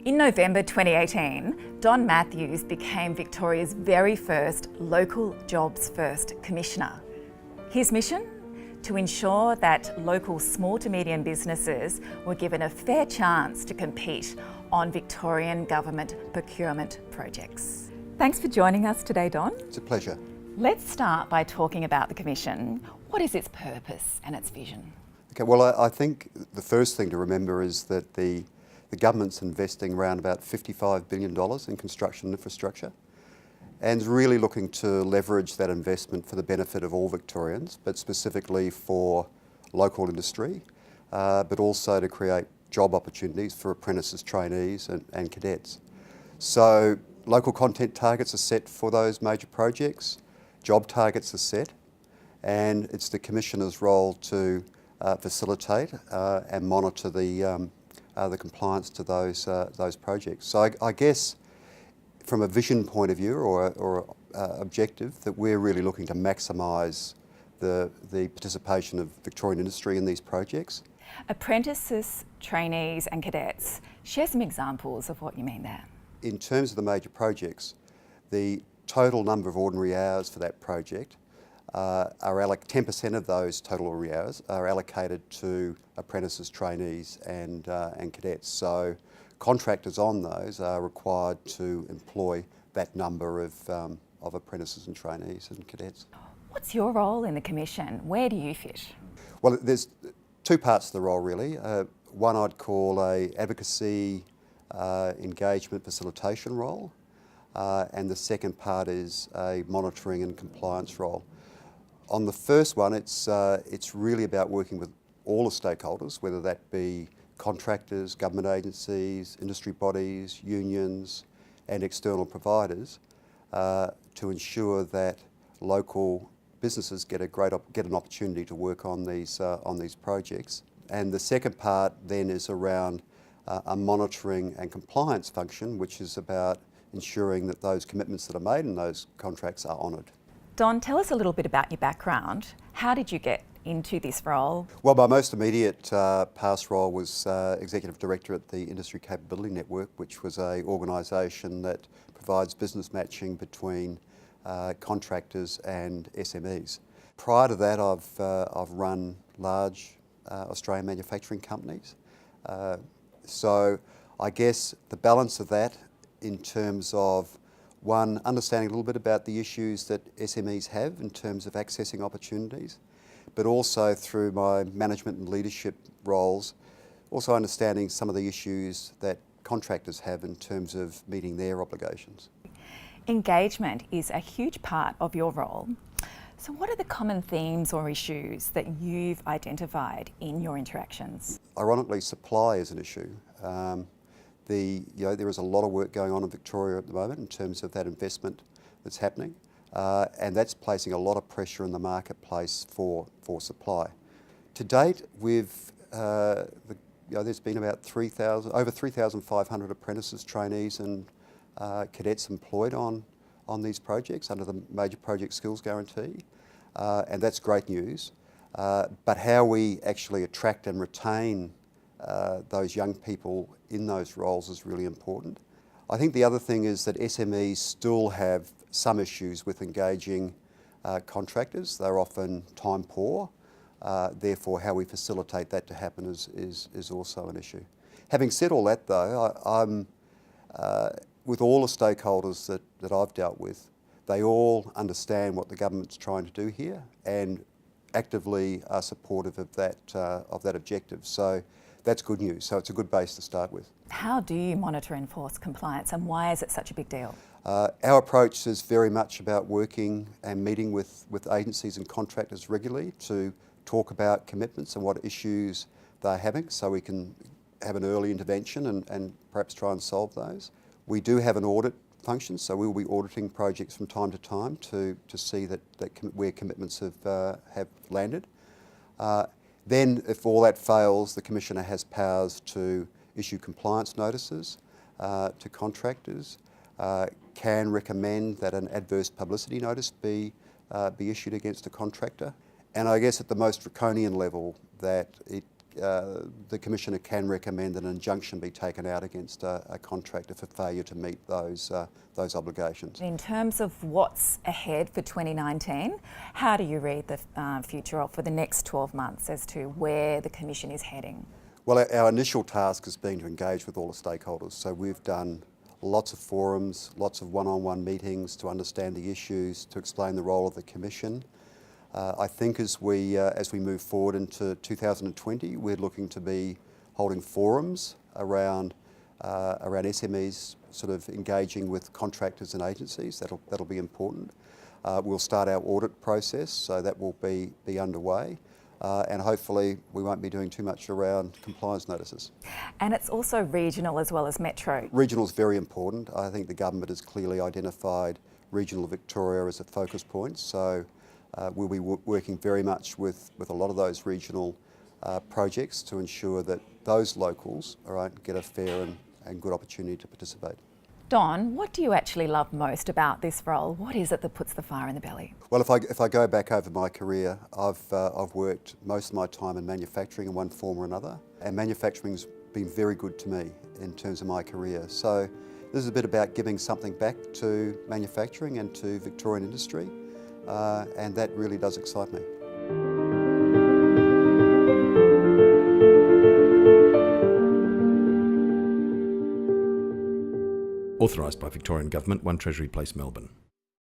In November 2018, Don Matthews became Victoria's very first Local Jobs First Commissioner. His mission? To ensure that local small to medium businesses were given a fair chance to compete on Victorian Government procurement projects. Thanks for joining us today, Don. It's a pleasure. Let's start by talking about the Commission. What is its purpose and its vision? Okay, well, I think the first thing to remember is that the government's investing around about $55 billion in construction infrastructure and is really looking to leverage that investment for the benefit of all Victorians, but specifically for local industry, but also to create job opportunities for apprentices, trainees and cadets. So local content targets are set for those major projects, job targets are set, and it's the Commissioner's role to facilitate and monitor the compliance to those projects. So I guess from a vision point of view or objective, that we're really looking to maximise the participation of Victorian industry in these projects. Apprentices, trainees and cadets. Share some examples of what you mean there. In terms of the major projects, the total number of ordinary hours for that project 10% of those total ordinary hours are allocated to apprentices, trainees and cadets. So contractors on those are required to employ that number of apprentices and trainees and cadets. What's your role in the Commission? Where do you fit? Well, there's two parts to the role really. One I'd call a advocacy, engagement, facilitation role, and the second part is a monitoring and compliance role. On the first one, it's really about working with all the stakeholders, whether that be contractors, government agencies, industry bodies, unions and external providers, to ensure that local businesses get an opportunity to work on these projects. And the second part then is around a monitoring and compliance function, which is about ensuring that those commitments that are made in those contracts are honoured. Don, tell us a little bit about your background. How did you get into this role? Well, my most immediate past role was Executive Director at the Industry Capability Network, which was an organisation that provides business matching between contractors and SMEs. Prior to that, I've run large Australian manufacturing companies. So I guess the balance of that in terms of one, understanding a little bit about the issues that SMEs have in terms of accessing opportunities, but also through my management and leadership roles, also understanding some of the issues that contractors have in terms of meeting their obligations. Engagement is a huge part of your role. So what are the common themes or issues that you've identified in your interactions? Ironically, supply is an issue. There is a lot of work going on in Victoria at the moment in terms of that investment that's happening, and that's placing a lot of pressure in the marketplace for supply. To date, there's been about over 3,500 apprentices, trainees and cadets employed on these projects under the Major Project Skills Guarantee, and that's great news. But how we actually attract and retain those young people in those roles is really important. I think the other thing is that SMEs still have some issues with engaging contractors. They're often time poor, therefore how we facilitate that to happen is also an issue. Having said all that though, I'm with all the stakeholders that I've dealt with, they all understand what the government's trying to do here and actively are supportive of that objective. So that's good news. So it's a good base to start with. How do you monitor and enforce compliance, and why is it such a big deal? Our approach is very much about working and meeting with agencies and contractors regularly to talk about commitments and what issues they're having, so we can have an early intervention and perhaps try and solve those. We do have an audit function, so we will be auditing projects from time to time to see where commitments have landed. Then, if all that fails, the Commissioner has powers to issue compliance notices to contractors, can recommend that an adverse publicity notice be issued against a contractor, and I guess at the most draconian level that the Commissioner can recommend that an injunction be taken out against a contractor for failure to meet those obligations. In terms of what's ahead for 2019, how do you read the future for the next 12 months as to where the Commission is heading? Well, our initial task has been to engage with all the stakeholders. So we've done lots of forums, lots of one-on-one meetings to understand the issues, to explain the role of the Commission. I think as we move forward into 2020, we're looking to be holding forums around SMEs, sort of engaging with contractors and agencies. That'll be important. We'll start our audit process, so that will be underway. And hopefully we won't be doing too much around compliance notices. And it's also regional as well as metro. Regional is very important. I think the government has clearly identified regional Victoria as a focus point, so we'll be working very much with a lot of those regional projects to ensure that those locals get a fair and good opportunity to participate. Don, what do you actually love most about this role? What is it that puts the fire in the belly? Well, if I go back over my career, I've worked most of my time in manufacturing in one form or another, and manufacturing's been very good to me in terms of my career. So this is a bit about giving something back to manufacturing and to Victorian industry, and that really does excite me. Authorised by Victorian Government, 1 Treasury Place, Melbourne.